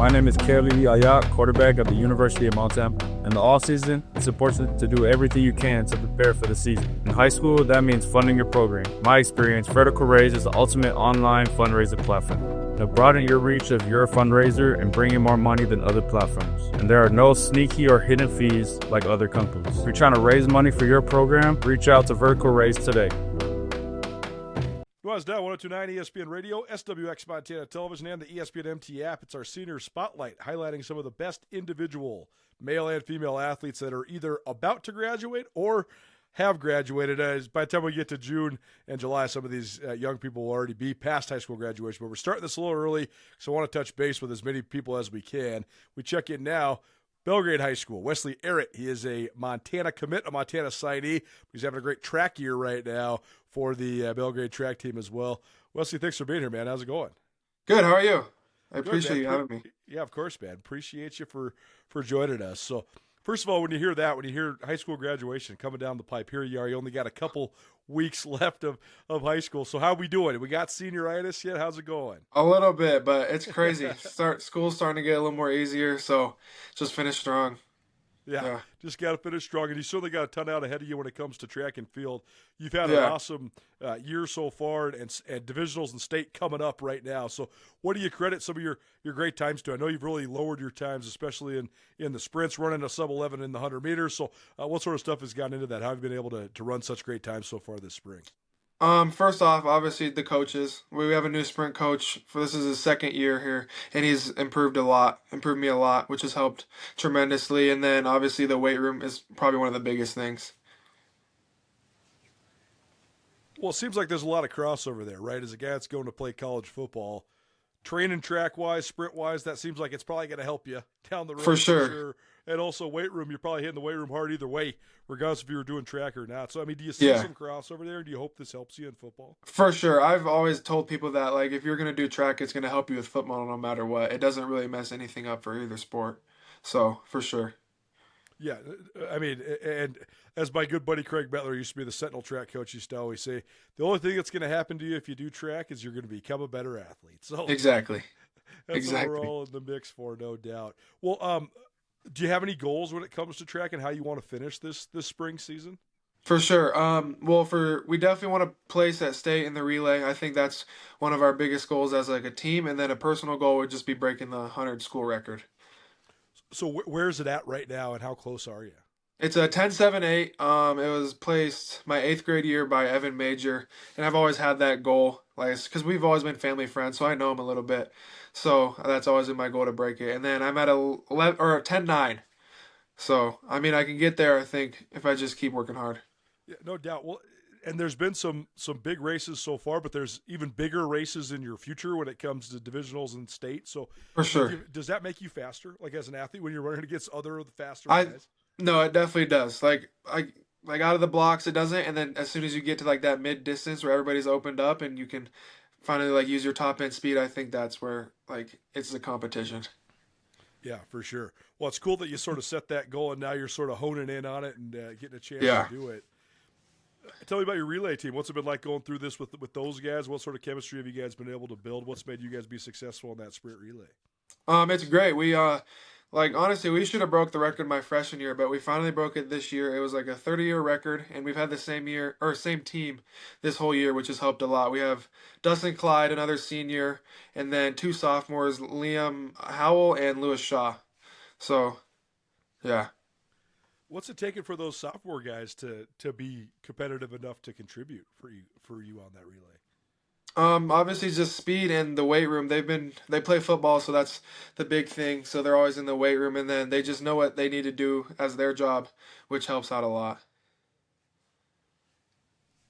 My name is Kelly Ayat, quarterback at the University of Mount Temple. In the off-season, it's important to do everything you can to prepare for the season. In high school, that means funding your program. In my experience, Vertical Raise is the ultimate online fundraiser platform. Now broaden your reach of your fundraiser and bring in more money than other platforms. And there are no sneaky or hidden fees like other companies. If you're trying to raise money for your program, reach out to Vertical Raise today. Nuanez now, 102.9 ESPN Radio, SWX Montana Television, and the ESPN MT app. It's our senior spotlight, highlighting some of the best individual male and female athletes that are either about to graduate or have graduated. By the time we get to June and July, some of these young people will already be past high school graduation. But we're starting this a little early, so I want to touch base with as many people as we can. We check in now. Belgrade High School, Wesley Ehret. He is a Montana commit, a Montana signee. He's having a great track year right now for the Belgrade track team as well. Wesley, thanks for being here, man. How's it going? Good. How are you? I appreciate you having me. Yeah, of course, man. Appreciate you for joining us. So, first of all, when you hear that, when you hear high school graduation coming down the pipe, here you are. You only got a couple weeks left of high school. So how we doing? We got senioritis yet? How's it going? A little bit, but it's crazy. School's starting to get a little more easier, so just finish strong. Yeah, just got to finish strong. And you certainly got a ton out ahead of you when it comes to track and field. You've had an awesome year so far, and divisionals and state coming up right now. So what do you credit some of your great times to? I know you've really lowered your times, especially in the sprints, running a sub-11 in the 100 meters. So what sort of stuff has gotten into that? How have you been able to run such great times so far this spring? First off, obviously the coaches. We have a new sprint coach. This is his second year here, and he's improved me a lot, which has helped tremendously. And then obviously the weight room is probably one of the biggest things. Well, it seems like there's a lot of crossover there, right? As a guy that's going to play college football, training track-wise, sprint-wise, that seems like it's probably going to help you down the road. For sure. And also weight room, you're probably hitting the weight room hard either way, regardless if you were doing track or not. So, I mean, do you see some crossover there? Do you hope this helps you in football? For sure. I've always told people that, like, if you're going to do track, it's going to help you with football no matter what. It doesn't really mess anything up for either sport. So, for sure. Yeah, I mean, and as my good buddy Craig Bettler used to be the Sentinel track coach, used to always say, the only thing that's going to happen to you if you do track is you're going to become a better athlete. So exactly. That's what we're all in the mix for, no doubt. Well, do you have any goals when it comes to track and how you want to finish this spring season? For sure. We definitely want to place at state in the relay. I think that's one of our biggest goals as like a team, and then a personal goal would just be breaking the 100 school record. So where is it at right now, and how close are you? It's a 10.78. It was placed my 8th grade year by Evan Major, and I've always had that goal, like, because we've always been family friends, so I know him a little bit. So that's always been my goal to break it. And then I'm at a 10.9. So I mean, I can get there, I think, if I just keep working hard. Yeah, no doubt. Well, and there's been some big races so far, but there's even bigger races in your future when it comes to divisionals and state. So for sure, does that make you faster, like as an athlete, when you're running against other faster guys? No, it definitely does. Like out of the blocks, it doesn't. And then as soon as you get to like that mid distance where everybody's opened up and you can finally like use your top end speed, I think that's where like it's a competition. Yeah, for sure. Well, it's cool that you sort of set that goal and now you're sort of honing in on it and getting a chance to do it. Tell me about your relay team. What's it been like going through this with those guys? What sort of chemistry have you guys been able to build? What's made you guys be successful in that sprint relay? It's great. We honestly, we should have broke the record my freshman year, but we finally broke it this year. It was like a 30-year record, and we've had the same team this whole year, which has helped a lot. We have Dustin Clyde, another senior, and then 2 sophomores, Liam Howell and Lewis Shaw. So, yeah. What's it taking for those sophomore guys to be competitive enough to contribute for you on that relay? Obviously just speed and the weight room. They play football, so that's the big thing. So they're always in the weight room, and then they just know what they need to do as their job, which helps out a lot.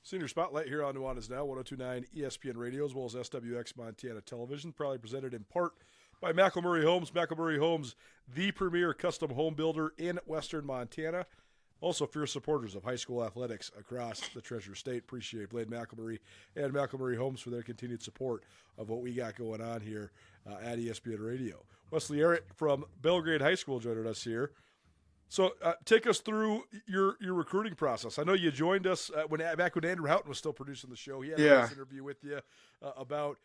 Senior Spotlight here on Nuanez Now, 102.9 ESPN Radio, as well as SWX Montana Television, probably presented in part by McElmurray Homes. McElmurray Homes, the premier custom home builder in Western Montana. Also, fierce supporters of high school athletics across the Treasure State. Appreciate Blaine McElmurray and McElmurray Homes for their continued support of what we got going on here at ESPN Radio. Wesley Ehret from Belgrade High School joining us here. So take us through your recruiting process. I know you joined us back when Andrew Houghton was still producing the show. He had a nice interview with you about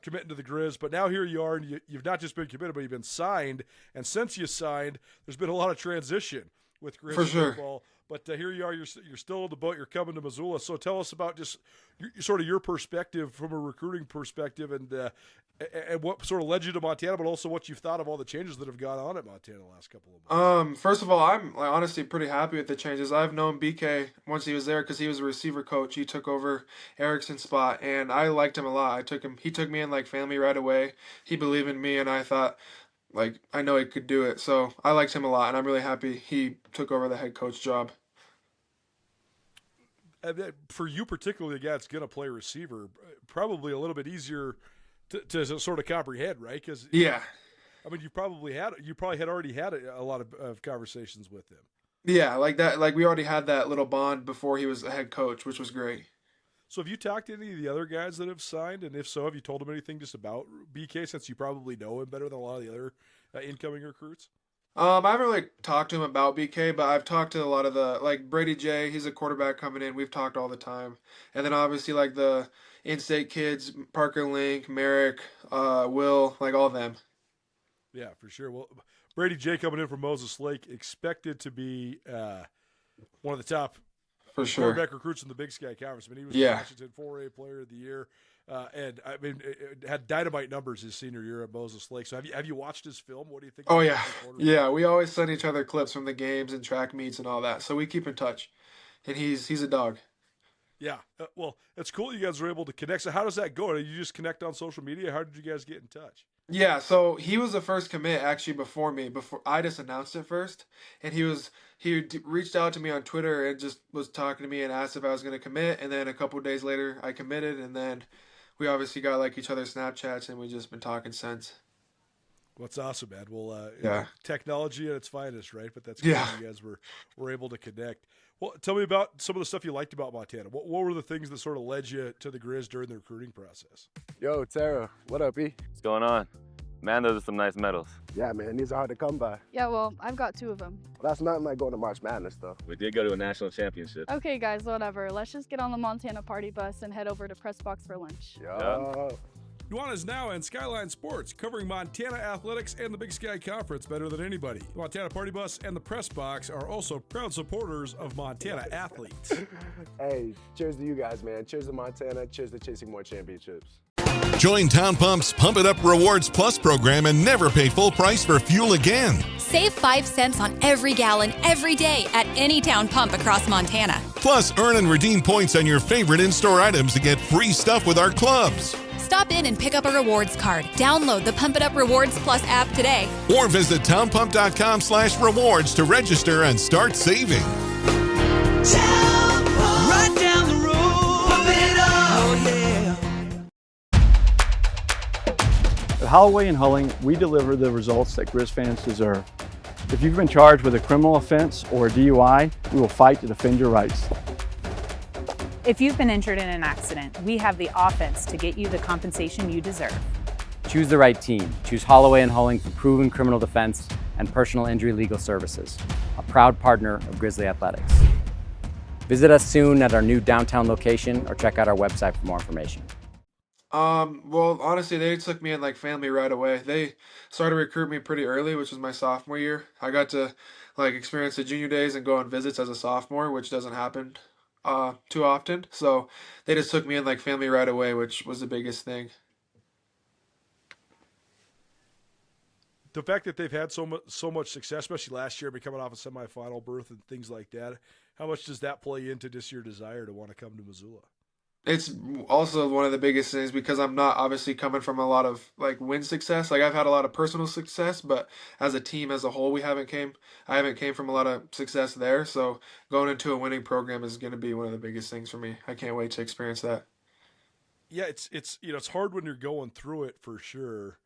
committing to the Griz. But now here you are, and you've not just been committed, but you've been signed. And since you signed, there's been a lot of transition with Griz football. But here you are, you're still in the boat, you're coming to Missoula. So tell us about just sort of your perspective from a recruiting perspective and what sort of led you to Montana, but also what you've thought of all the changes that have gone on at Montana the last couple of months. First of all, I'm honestly pretty happy with the changes. I've known BK once he was there because he was a receiver coach. He took over Erickson's spot, and I liked him a lot. He took me in like family right away. He believed in me, and I thought, like, I know he could do it. So I liked him a lot, and I'm really happy he took over the head coach job. And for you particularly, a guy that's going to play receiver, probably a little bit easier to sort of comprehend, right? Because I mean, you probably had already had a lot of conversations with him. Yeah, like that. Like we already had that little bond before he was a head coach, which was great. So have you talked to any of the other guys that have signed? And if so, have you told them anything just about BK, since you probably know him better than a lot of the other incoming recruits? I haven't really talked to him about BK, but I've talked to a lot of like Brady J. He's a quarterback coming in. We've talked all the time, and then obviously like the in-state kids, Parker Link, Merrick, Will, like all of them. Yeah, for sure. Well, Brady J. coming in from Moses Lake, expected to be one of the top quarterback recruits in the Big Sky Conference. I mean, he was the Washington 4A Player of the Year. And I mean, it had dynamite numbers his senior year at Moses Lake. So have you watched his film? What do you think? Oh yeah, yeah. We always send each other clips from the games and track meets and all that. So we keep in touch, and he's a dog. Yeah. Well, it's cool you guys were able to connect. So how does that go? Did you just connect on social media? How did you guys get in touch? Yeah. So he was the first commit actually before me. Before I just announced it first, and he reached out to me on Twitter and just was talking to me and asked if I was going to commit. And then a couple of days later, I committed, and then we obviously got like each other's Snapchats, and we just been talking since. Well, that's awesome, man. Well, technology at its finest, right? But that's cool. You guys were able to connect. Well, tell me about some of the stuff you liked about Montana. What were the things that sort of led you to the Griz during the recruiting process? Yo, Tara, what up, E? What's going on? Man, those are some nice medals. Yeah, man, these are hard to come by. Yeah, well, I've got 2 of them. Well, that's nothing like going to March Madness, though. We did go to a national championship. Okay, guys, whatever. Let's just get on the Montana party bus and head over to Press Box for lunch. Yeah. Nuanez now and Skyline Sports, covering Montana athletics and the Big Sky Conference better than anybody. The Montana Party Bus and the Press Box are also proud supporters of Montana athletes. Hey, cheers to you guys, man. Cheers to Montana. Cheers to chasing more championships. Join Town Pump's Pump It Up Rewards Plus program and never pay full price for fuel again. Save 5 cents on every gallon every day at any Town Pump across Montana. Plus, earn and redeem points on your favorite in-store items to get free stuff with our clubs. Stop in and pick up a rewards card. Download the Pump It Up Rewards Plus app today. Or visit townpump.com/rewards to register and start saving. Right down the road. Pump it up. Oh, yeah. At Holloway and Hulling, we deliver the results that Griz fans deserve. If you've been charged with a criminal offense or a DUI, we will fight to defend your rights. If you've been injured in an accident, we have the offense to get you the compensation you deserve. Choose the right team. Choose Holloway and Hulling for proven criminal defense and personal injury legal services, a proud partner of Grizzly Athletics. Visit us soon at our new downtown location or check out our website for more information. Well, honestly, they took me in like family right away. They started recruiting me pretty early, which was my sophomore year. I got to like experience the junior days and go on visits as a sophomore, which doesn't happen too often. So they just took me in like family right away, which was the biggest thing. The fact that they've had so much success, especially last year, coming off a semifinal berth and things like that, how much does that play into just your desire to want to come to Missoula? It's also one of the biggest things because I'm not obviously coming from a lot of like win success. Like I've had a lot of personal success, but as a team as a whole, I haven't came from a lot of success there. So going into a winning program is going to be one of the biggest things for me. I can't wait to experience that. Yeah, it's hard when you're going through it for sure.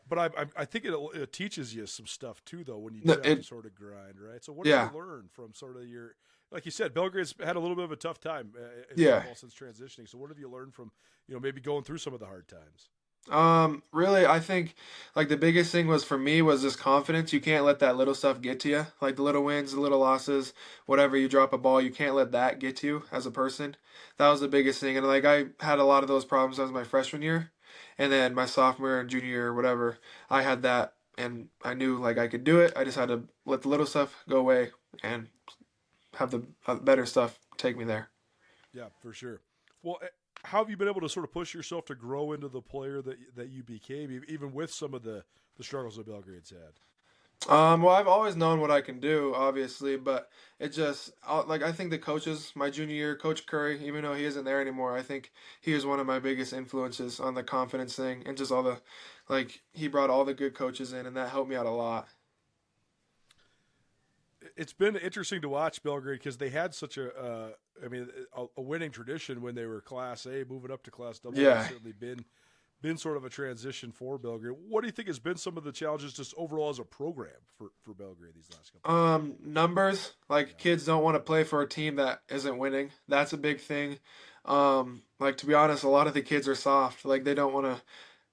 But I think it teaches you some stuff too, though, when you do have to sort of grind, right? So what did you learn from sort of your, like you said, Belgrade's had a little bit of a tough time in football since transitioning. So what have you learned from, maybe going through some of the hard times? Really, I think like the biggest thing was for me was just confidence. You can't let that little stuff get to you. Like the little wins, the little losses, whatever you drop a ball, you can't let that get to you as a person. That was the biggest thing. And like I had a lot of those problems as my freshman year. And then my sophomore and junior year, whatever, I had that and I knew like I could do it. I just had to let the little stuff go away and have the better stuff take me there. Yeah, for sure. Well, how have you been able to sort of push yourself to grow into the player that you became, even with some of the struggles that Belgrade's had? Well, I've always known what I can do, obviously, but it just like I think the coaches, my junior year, Coach Curry, even though he isn't there anymore, I think he was one of my biggest influences on the confidence thing and just all the, like he brought all the good coaches in, and that helped me out a lot. It's been interesting to watch Belgrade because they had such a winning tradition when they were Class A, moving up to Class AA. Yeah. It's certainly been sort of a transition for Belgrade. What do you think has been some of the challenges just overall as a program for Belgrade these last couple Numbers, like kids don't want to play for a team that isn't winning. That's a big thing. Like to be honest, a lot of the kids are soft. Like they don't want to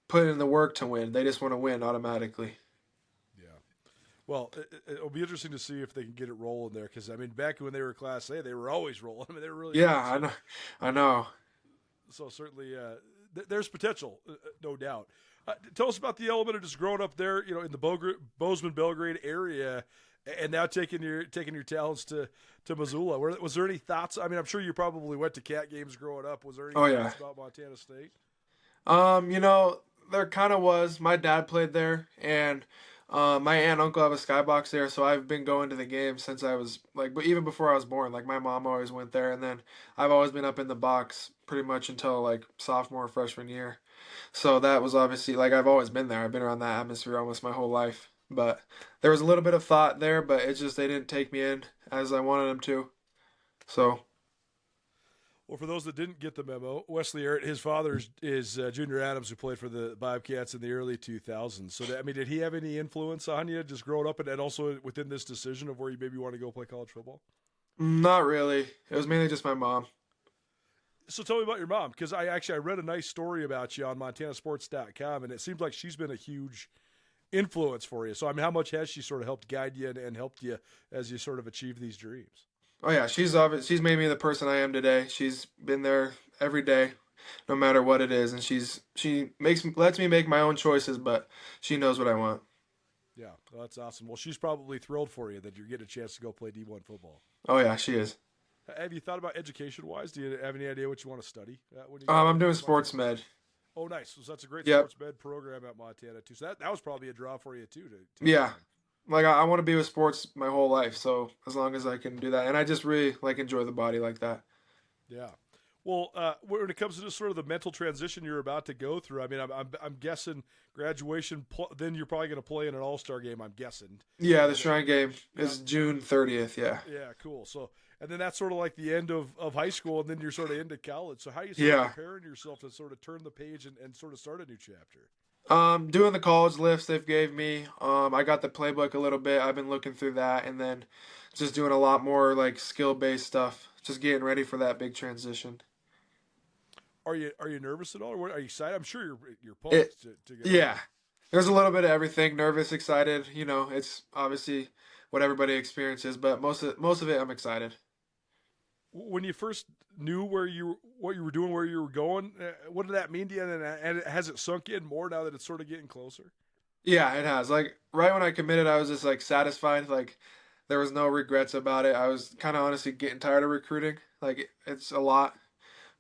put in the work to win. They just want to win automatically. Well, it'll be interesting to see if they can get it rolling there because, I mean, back when they were Class A, they were always rolling. I mean, they were really Yeah, I know. So certainly there's potential, no doubt. Tell us about the element of just growing up there, in the Bozeman, Belgrade area, and now taking your talents to Missoula. Was there any thoughts? I mean, I'm sure you probably went to Cat games growing up. Was there any thoughts about Montana State? There kind of was. My dad played there, and my aunt and uncle have a skybox there, so I've been going to the games since I was but even before I was born. Like my mom always went there, and then I've always been up in the box pretty much until like sophomore, freshman year. So that was obviously like I've always been there. I've been around that atmosphere almost my whole life. But there was a little bit of thought there, but it's just they didn't take me in as I wanted them to. So. Well, for those that didn't get the memo, Wesley Ehret, his father is Junior Adams, who played for the Bobcats in the early 2000s. So, did he have any influence on you just growing up and also within this decision of where you maybe want to go play college football? Not really. It was mainly just my mom. So tell me about your mom, because I read a nice story about you on MontanaSports.com, and it seems like she's been a huge influence for you. So, I mean, how much has she sort of helped guide you and helped you as you sort of achieve these dreams? Oh yeah, she's made me the person I am today. She's been there every day, no matter what it is, and she lets me make my own choices, but she knows what I want. Yeah, well, that's awesome. Well, she's probably thrilled for you that you're getting a chance to go play D1 football. Oh yeah, she is. Have you thought about education-wise? Do you have any idea what you want to study? I'm doing sports med. Oh, nice. So that's a great sports med program at Montana too. So that was probably a draw for you too. Yeah. Like I want to be with sports my whole life, so as long as I can do that, and I just really enjoy the body like that. Yeah. Well, when it comes to just sort of the mental transition you're about to go through, I mean, I'm guessing graduation. Then you're probably going to play in an All-Star game. I'm guessing. Yeah, the Shrine Game is June 30th. Yeah. Yeah, cool. So, and then that's sort of like the end of high school, and then you're sort of into college. So, how are you sort of preparing yourself to sort of turn the page and sort of start a new chapter? Doing the college lifts they've gave me. I got the playbook a little bit. I've been looking through that, and then just doing a lot more like skill-based stuff. Just getting ready for that big transition. Are you nervous at all, or are you excited? I'm sure you're pumped to go. Yeah, there's a little bit of everything. Nervous, excited. It's obviously what everybody experiences, but most of it, I'm excited. When you first knew what you were doing, where you were going, what did that mean to you? And has it sunk in more now that it's sort of getting closer? Yeah, it has. Like right when I committed, I was just like satisfied. Like there was no regrets about it. I was kind of honestly getting tired of recruiting. Like it's a lot,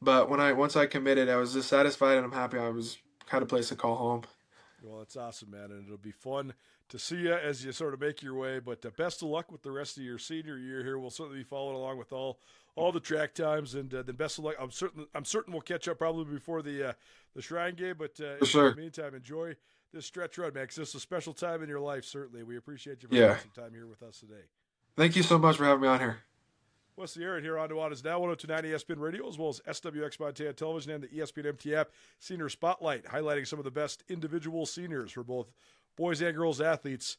but once I committed, I was just satisfied and I'm happy. I had a place to call home. Well, that's awesome, man, and it'll be fun to see you as you sort of make your way. But best of luck with the rest of your senior year here. We'll certainly be following along with all the track times, and then best of luck. I'm certain we'll catch up probably before the Shrine Game. But for sure. In the meantime, enjoy this stretch run, man, because it's a special time in your life. Certainly, we appreciate you for spending some time here with us today. Thank you so much for having me on here. Wesley Ehret here on Nuanez Now, 102.9 ESPN Radio, as well as SWX Montana Television and the ESPN MT app. Senior Spotlight, highlighting some of the best individual seniors for both boys and girls athletes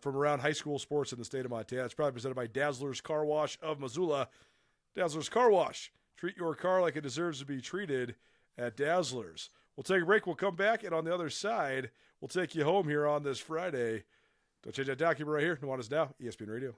from around high school sports in the state of Montana. It's probably presented by Dazzler's Car Wash of Missoula. Dazzler's Car Wash. Treat your car like it deserves to be treated at Dazzler's. We'll take a break. We'll come back, and on the other side, we'll take you home here on this Friday. Don't change that document right here. Nuanez Now, ESPN Radio.